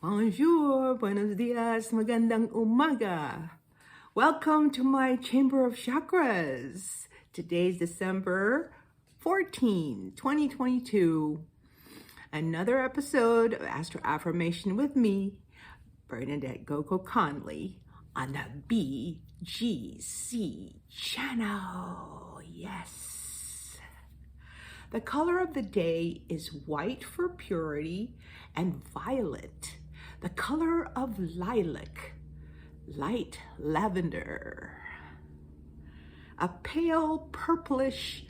Bonjour, buenos dias, magandang umaga. Welcome to my Chamber of Chakras. Today's December 2022. Another episode of Astro Affirmation with me, Bernadette Gogo Conley, on the BGC channel. Yes. The color of the day is white for purity and violet. The color of lilac, light lavender. A pale purplish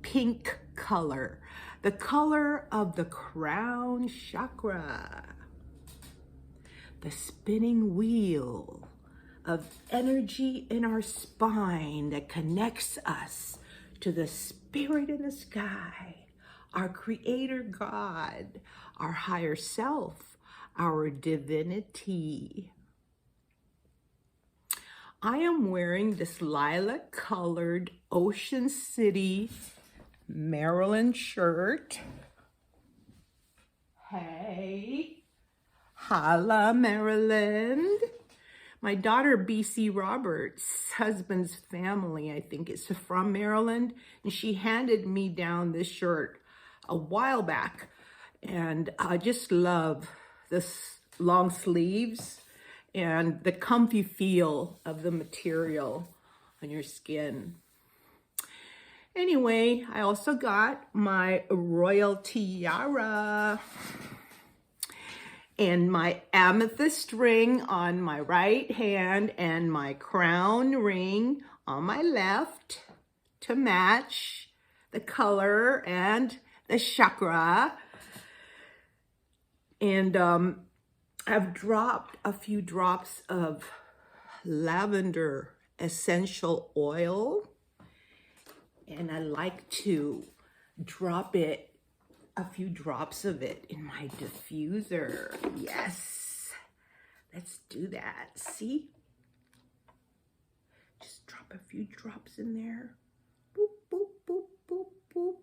pink color, the color of the crown chakra. The spinning wheel of energy in our spine that connects us to the spirit in the sky, our creator God, our higher self, our divinity. I am wearing this lilac colored Ocean City, Maryland shirt. Hey, holla Maryland. My daughter, BC Roberts' husband's family, I think is from Maryland, and she handed me down this shirt a while back. And I just love this long sleeves and the comfy feel of the material on your skin. Anyway, I also got my royal tiara and my amethyst ring on my right hand and my crown ring on my left to match the color and the chakra. And I've dropped a few drops of lavender essential oil, and I like to drop it, a few drops of it in my diffuser. Yes, let's do that. See? Just drop a few drops in there. Boop, boop, boop, boop, boop.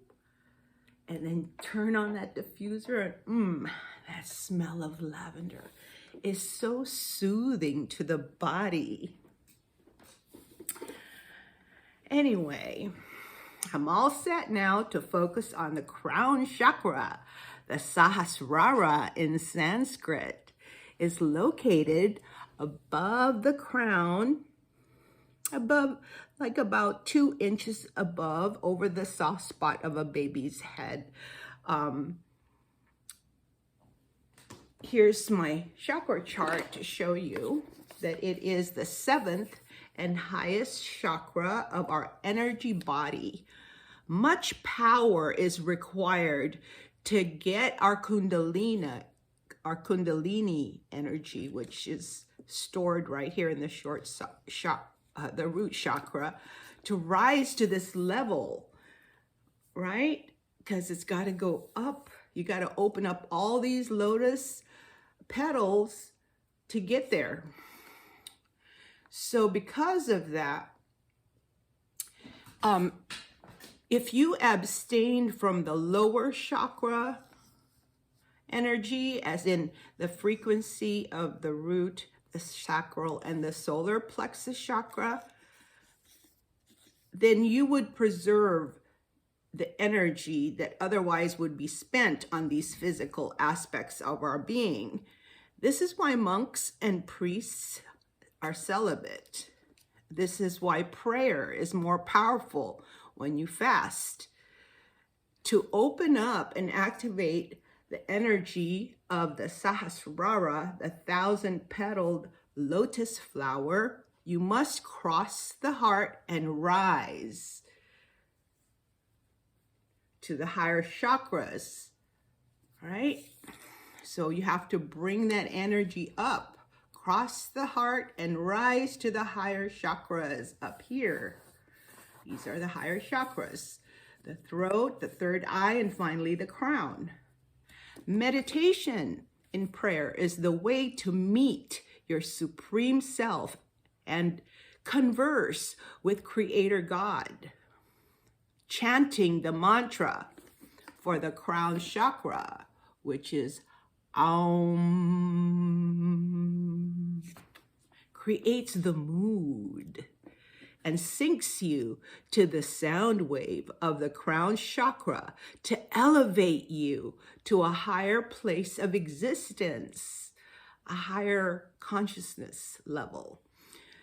And then turn on that diffuser and that smell of lavender is so soothing to the body. Anyway, I'm all set now to focus on the crown chakra. The Sahasrara in Sanskrit is located above the crown, above, like about 2 inches above, over the soft spot of a baby's head. Here's my chakra chart to show you that it is the 7th and highest chakra of our energy body. Much power is required to get our kundalini energy, which is stored right here in the the root chakra, to rise to this level, right? Because it's got to go up. You got to open up all these lotus petals to get there. So because of that, if you abstained from the lower chakra energy, as in the frequency of the root, the sacral, and the solar plexus chakra, then you would preserve the energy that otherwise would be spent on these physical aspects of our being. This is why monks and priests are celibate. This is why prayer is more powerful when you fast, to open up and activate the energy of the Sahasrara, the 1,000-petaled lotus flower. You must cross the heart and rise to the higher chakras, right? So you have to bring that energy up, cross the heart and rise to the higher chakras up here. These are the higher chakras: the throat, the third eye, and finally the crown. Meditation in prayer is the way to meet your supreme self and converse with Creator God. Chanting the mantra for the crown chakra, which is Aum. creates the mood and syncs you to the sound wave of the crown chakra to elevate you to a higher place of existence, a higher consciousness level.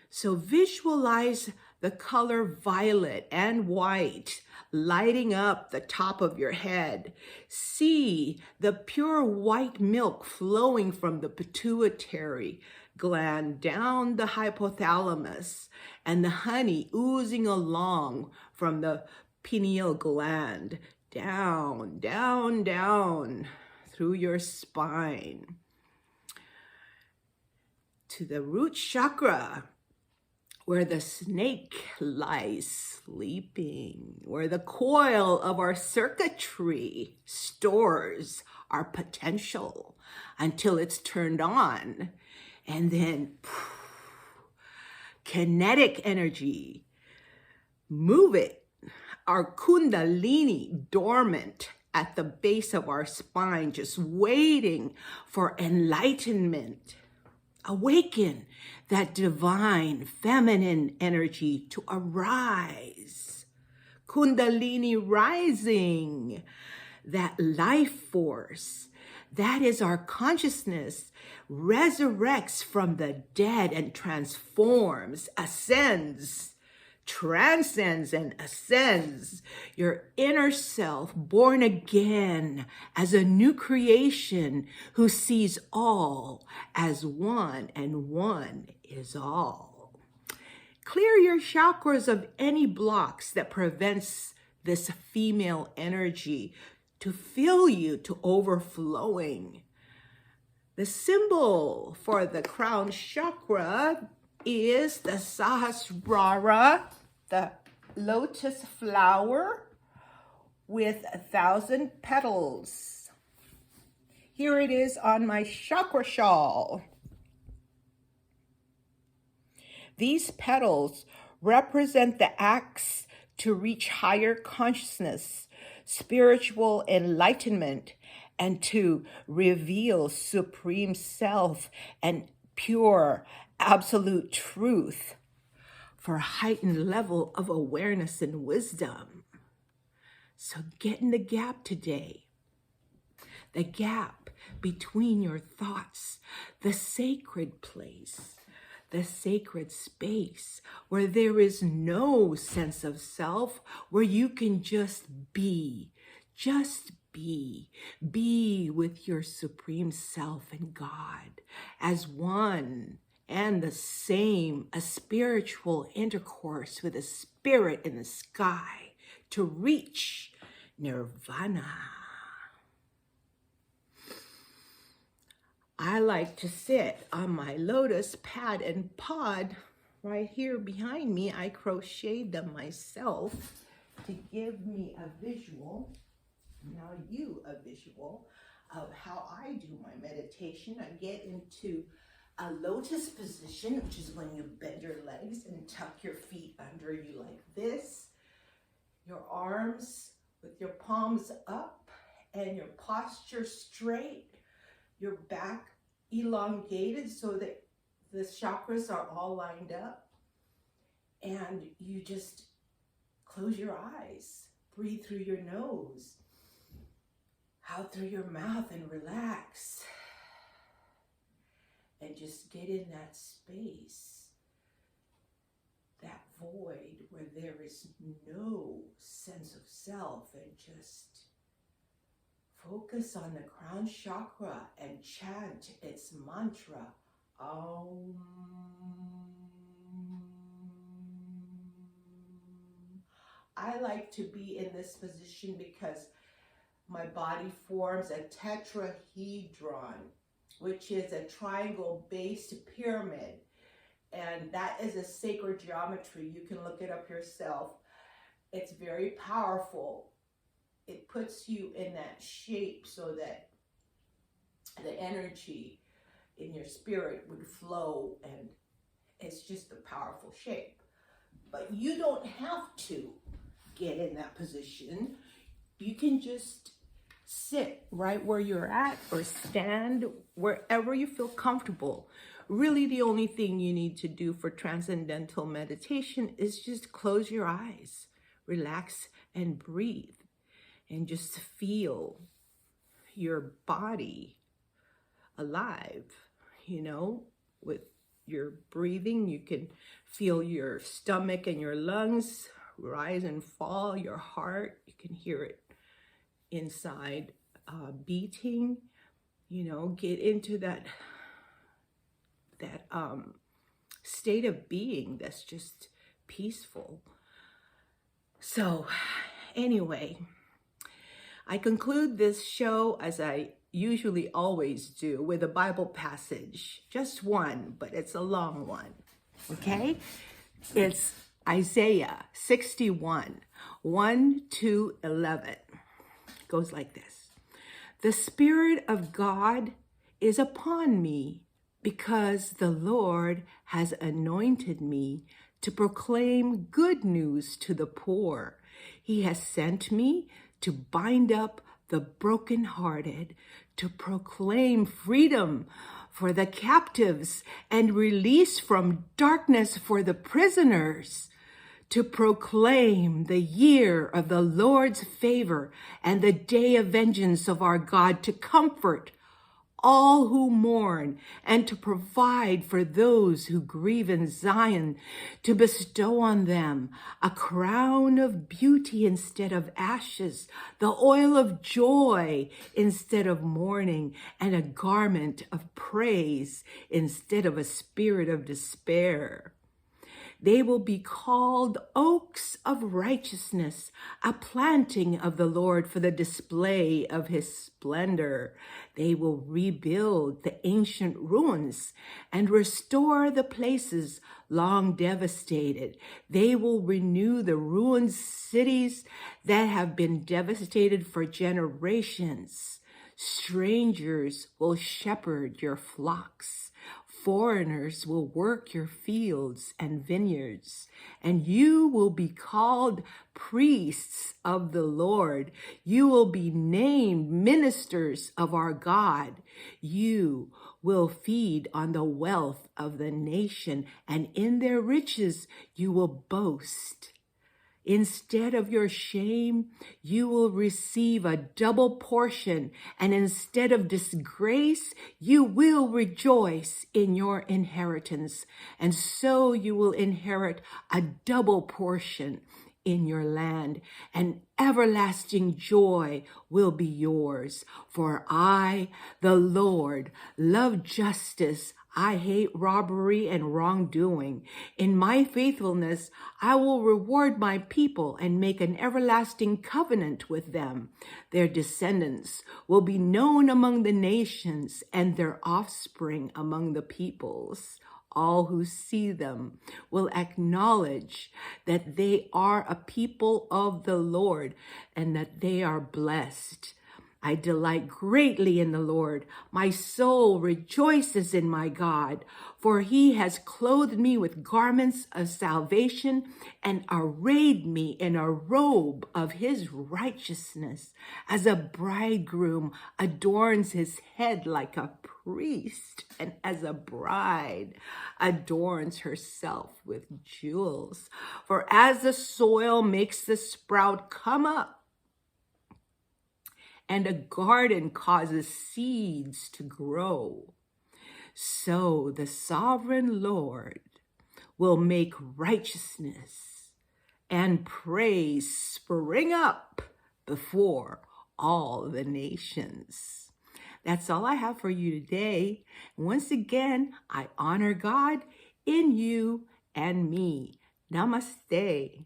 So visualize the color violet and white lighting up the top of your head. See the pure white milk flowing from the pituitary gland down the hypothalamus, and the honey oozing along from the pineal gland down, down, down through your spine to the root chakra, where the snake lies sleeping, where the coil of our circuitry stores our potential until it's turned on. And then kinetic energy, move it, our kundalini dormant at the base of our spine, just waiting for enlightenment. Awaken that divine feminine energy to arise. Kundalini rising, that life force, that is our consciousness, resurrects from the dead and transforms, ascends, transcends and ascends your inner self, born again as a new creation who sees all as one and one is all. Clear your chakras of any blocks that prevents this female energy to fill you to overflowing. The symbol for the crown chakra is the Sahasrara, the lotus flower with 1,000 petals. Here it is on my chakra shawl. These petals represent the acts to reach higher consciousness, spiritual enlightenment, and to reveal supreme self and pure absolute truth for a heightened level of awareness and wisdom. So get in the gap today. The gap between your thoughts, the sacred place, the sacred space where there is no sense of self, where you can just be with your supreme self and God as one and the same, a spiritual intercourse with a spirit in the sky to reach nirvana. I like to sit on my lotus pad and pod right here behind me. I crocheted them myself to give me a visual. Now you a visual of how I do my meditation. I get into a lotus position, which is when you bend your legs and tuck your feet under you like this. Your arms with your palms up and your posture straight. Your back elongated so that the chakras are all lined up. And you just close your eyes. Breathe through your nose. Out through your mouth and relax. And just get in that space, that void where there is no sense of self, and just focus on the crown chakra and chant its mantra, Om. I like to be in this position because my body forms a tetrahedron, which is a triangle-based pyramid. And that is a sacred geometry. You can look it up yourself. It's very powerful. It puts you in that shape so that the energy in your spirit would flow, and it's just a powerful shape. But you don't have to get in that position. You can just Sit right where you're at or stand wherever you feel comfortable. Really, the only thing you need to do for transcendental meditation is just close your eyes, relax, and breathe, and just feel your body alive, with your breathing. You can feel your stomach and your lungs rise and fall, your heart, you can hear it inside beating. Get into that state of being that's just peaceful. So anyway, I conclude this show as I usually always do with a Bible passage, just one, but it's a long one. Okay, it's Isaiah 61, 1-11. Goes like this. The Spirit of God is upon me because the Lord has anointed me to proclaim good news to the poor. He has sent me to bind up the brokenhearted, to proclaim freedom for the captives and release from darkness for the prisoners, to proclaim the year of the Lord's favor and the day of vengeance of our God, to comfort all who mourn and to provide for those who grieve in Zion, to bestow on them a crown of beauty instead of ashes, the oil of joy instead of mourning, and a garment of praise instead of a spirit of despair. They will be called oaks of righteousness, a planting of the Lord for the display of his splendor. They will rebuild the ancient ruins and restore the places long devastated. They will renew the ruined cities that have been devastated for generations. Strangers will shepherd your flocks. Foreigners will work your fields and vineyards, and you will be called priests of the Lord. You will be named ministers of our God. You will feed on the wealth of the nation, and in their riches you will boast. Instead of your shame, you will receive a double portion, and instead of disgrace, you will rejoice in your inheritance. And so you will inherit a double portion in your land, and everlasting joy will be yours. For I, the Lord, love justice. I hate robbery and wrongdoing. In my faithfulness, I will reward my people and make an everlasting covenant with them. Their descendants will be known among the nations and their offspring among the peoples. All who see them will acknowledge that they are a people of the Lord and that they are blessed. I delight greatly in the Lord. My soul rejoices in my God, for he has clothed me with garments of salvation and arrayed me in a robe of his righteousness, as a bridegroom adorns his head like a priest, and as a bride adorns herself with jewels. For as the soil makes the sprout come up, and a garden causes seeds to grow, so the sovereign Lord will make righteousness and praise spring up before all the nations. That's all I have for you today. Once again, I honor God in you and me. Namaste.